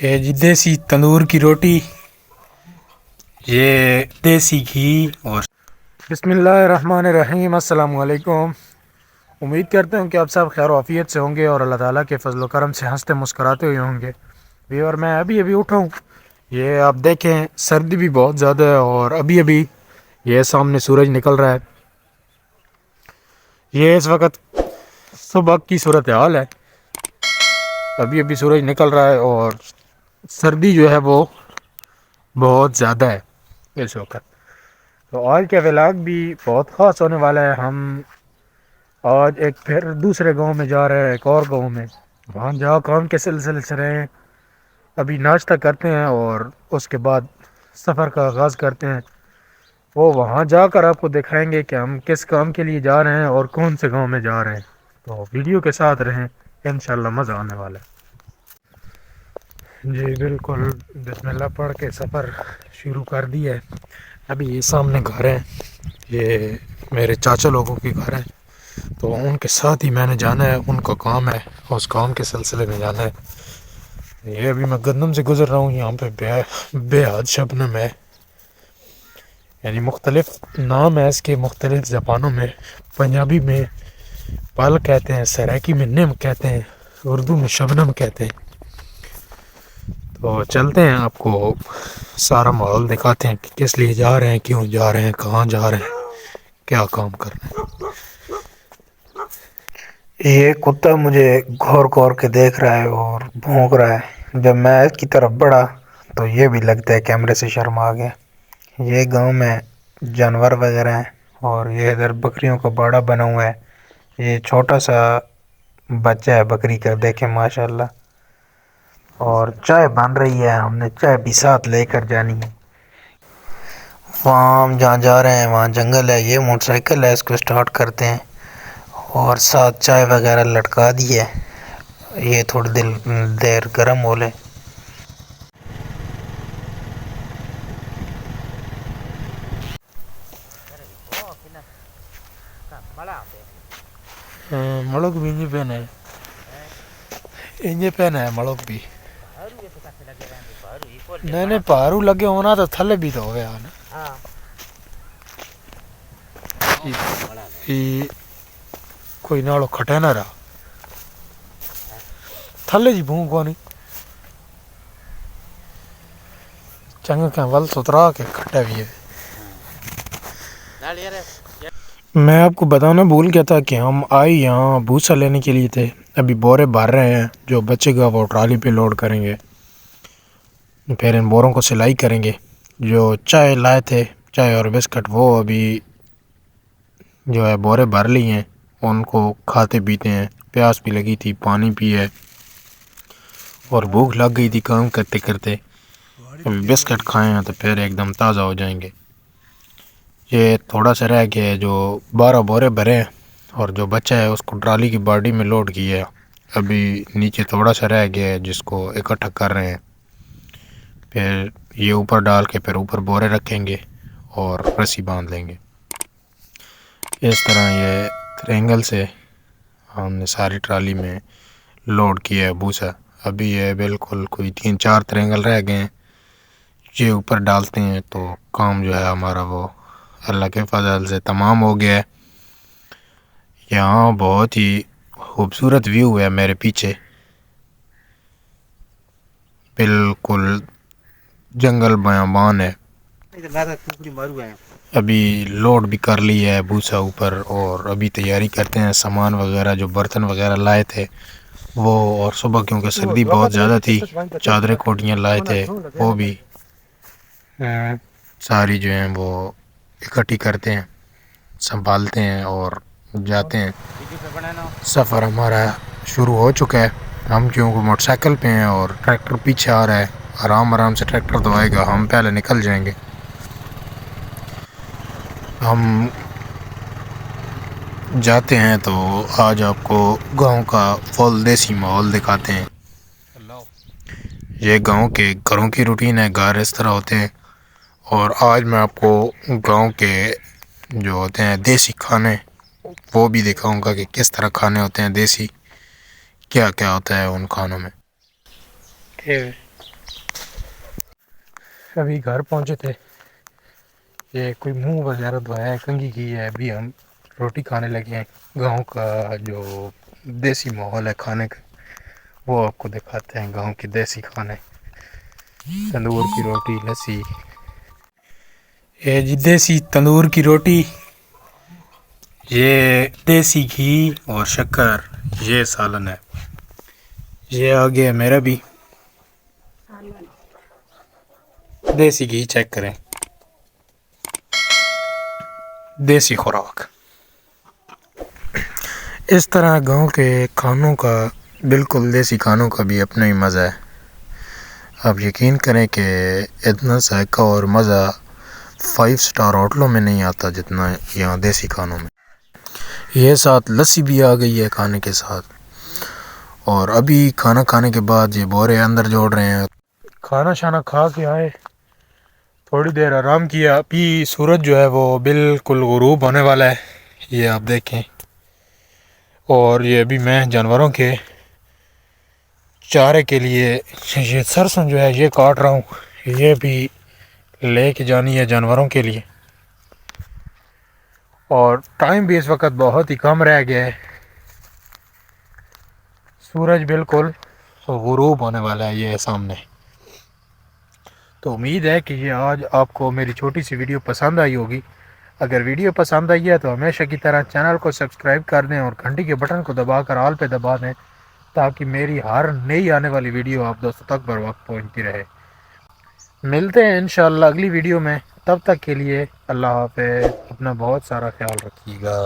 ये जी देसी तंदूर की रोटी, ये देसी घी और बिस्मिल्लाहिर्रहमानिर्रहीम। अस्सलाम वालेकुम। उम्मीद करते हूँ कि आप सब खैर आफियत से होंगे और अल्लाह ताला के फजल करम से हंसते मुस्कराते हुए होंगे भी। और मैं अभी अभी उठा हूँ। ये आप देखें, सर्दी भी बहुत ज़्यादा है और अभी अभी ये सामने सूरज निकल रहा है। ये इस वक्त सुबह की सूरत हाल है। अभी अभी सूरज निकल रहा है और सर्दी जो है वो बहुत ज़्यादा है इस वक्त। तो आज का व्लॉग भी बहुत ख़ास होने वाला है। हम आज एक फिर दूसरे गांव में जा रहे हैं, एक और गांव में। वहाँ जाओ काम के सिलसिले से रहे हैं। अभी नाश्ता करते हैं और उसके बाद सफ़र का आगाज़ करते हैं। वो वहाँ जाकर आपको दिखाएंगे कि हम किस काम के लिए जा रहे हैं और कौन से गांव में जा रहे हैं। तो वीडियो के साथ रहें, इंशाल्लाह मज़ा आने वाला है। जी बिल्कुल, बिस्मिल्लाह पढ़ के सफ़र शुरू कर दिया है। अभी ये सामने घर है, ये मेरे चाचा लोगों के घर है। तो उनके साथ ही मैंने जाना है, उनका काम है, उस काम के सिलसिले में जाना है। ये अभी मैं गंदम से गुज़र रहा हूँ। यहाँ पे बेहद शबनम है, यानी मुख्तलिफ नाम है इसके मुख्तलिफ ज़बानों में। पंजाबी में पल कहते हैं, सराइकी में निम कहते हैं, उर्दू में शबनम कहते हैं। तो चलते हैं, आपको सारा माहौल दिखाते हैं कि किस लिए जा रहे हैं, क्यों जा रहे हैं, कहाँ जा रहे हैं, क्या काम कर रहे हैं। ये कुत्ता मुझे घौर घौर के देख रहा है और भौंक रहा है। जब मैं इसकी तरफ बढ़ा तो ये भी लगता है कैमरे से शर्मा गया। ये गांव में जानवर वगैरह हैं और ये इधर बकरियों का बाड़ा बना हुआ है। ये छोटा सा बच्चा है बकरी का, देखें माशाल्लाह। और चाय बन रही है, हमने चाय भी साथ लेकर जानी है। वहाँ हम जहाँ जा रहे हैं वहाँ जंगल है। ये मोटरसाइकिल है, इसको स्टार्ट करते हैं और साथ चाय वगैरह लटका दी है। ये थोड़ी देर गर्म हो ले। मड़क भी इंजे पहना है, इंजे पहना है मड़क भी। नहीं नहीं, पारू लगे होना तो थले भी तो हो गया ना। ये कोई नालो खटे ना रहा थले जी भूख को नहीं चंगा क्या वल सुतरा के खटे भी है। मैं आपको बताना भूल गया था कि हम आए यहाँ भूसा लेने के लिए थे। अभी बोरे भर रहे हैं, जो बचेगा वो ट्राली पे लोड करेंगे, फिर इन बोरों को सिलाई करेंगे। जो चाय लाए थे, चाय और बिस्किट, वो अभी जो है बोरे भर ली हैं, उनको खाते पीते हैं। प्यास भी लगी थी, पानी पिए और भूख लग गई थी काम करते करते। अभी बिस्किट खाए हैं तो फिर एकदम ताज़ा हो जाएंगे। ये थोड़ा सा रह गया है, जो 12 बोरे भरे हैं और जो बचा है उसको ट्राली की बॉडी में लोड किया है। अभी नीचे थोड़ा सा रह गया है जिसको इकट्ठा कर रहे हैं। फिर ये ऊपर डाल के फिर ऊपर बोरे रखेंगे और रस्सी बांध लेंगे। इस तरह ये ट्रेंगल से हमने सारी ट्राली में लोड किया है भूसा। अभी ये बिल्कुल कोई 3-4 ट्रेंगल रह गए हैं। ये ऊपर डालते हैं तो काम जो है हमारा वो अल्लाह के फजल से तमाम हो गया है। यहाँ बहुत ही खूबसूरत व्यू है मेरे पीछे, बिल्कुल जंगल बयाबान है। अभी लोड भी कर लिया है भूसा ऊपर और अभी तैयारी करते हैं सामान वगैरह, जो बर्तन वगैरह लाए थे वो। और सुबह क्योंकि सर्दी बहुत ज़्यादा थी, चादरें कोटियाँ लाए थे, वो भी सारी जो हैं वो इकट्ठी करते हैं, संभालते हैं और जाते हैं। सफ़र हमारा शुरू हो चुका है। हम क्योंकि मोटरसाइकिल पे हैं और ट्रैक्टर पीछे आ रहा है, आराम आराम से ट्रैक्टर तो आएगा, हम पहले निकल जाएंगे। हम जाते हैं तो आज आपको गांव का फुल देसी माहौल दिखाते हैं। ये गांव के घरों की रूटीन है, घर इस तरह होते हैं। और आज मैं आपको गांव के जो होते हैं देसी खाने वो भी दिखाऊंगा कि किस तरह खाने होते हैं देसी, क्या क्या होता है उन खानों में। ठीक है, अभी घर पहुंचे थे, ये कोई मुंह वगैरह धोया, कंघी की है, अभी हम रोटी खाने लगे हैं। गांव का जो देसी माहौल है खाने का वो आपको दिखाते हैं, गांव के देसी खाने, तंदूर की रोटी, लस्सी, ये जी देसी तंदूर की रोटी, ये देसी घी और शक्कर, ये सालन है। ये आ गया मेरा भी देसी घी, चेक करें, देसी खुराक। इस तरह गांव के खानों का, बिल्कुल देसी खानों का भी अपना ही मज़ा है। आप यकीन करें कि इतना जायका और मज़ा 5 स्टार होटलों में नहीं आता जितना यहाँ देसी खानों में। ये साथ लस्सी भी आ गई है खाने के साथ। और अभी खाना खाने के बाद ये बोरे अंदर जोड़ रहे हैं। खाना शाना खा के आए, थोड़ी देर आराम किया, अभी सूरज जो है वो बिल्कुल गुरूब होने वाला है, ये आप देखें। और ये अभी मैं जानवरों के चारे के लिए ये सरसों जो है ये काट रहा हूँ, ये भी लेके जानी है जानवरों के लिए। और टाइम भी इस वक्त बहुत ही कम रह गया है, सूरज बिल्कुल गुरूब होने वाला है ये सामने। तो उम्मीद है कि ये आज आपको मेरी छोटी सी वीडियो पसंद आई होगी। अगर वीडियो पसंद आई है तो हमेशा की तरह चैनल को सब्सक्राइब कर दें और घंटी के बटन को दबाकर ऑल पे दबा दें, ताकि मेरी हर नई आने वाली वीडियो आप दोस्तों तक बर वक्त पहुँचती रहे। मिलते हैं इंशाअल्लाह अगली वीडियो में, तब तक के लिए अल्लाह हाफ़िज़, अपना बहुत सारा ख्याल रखिएगा।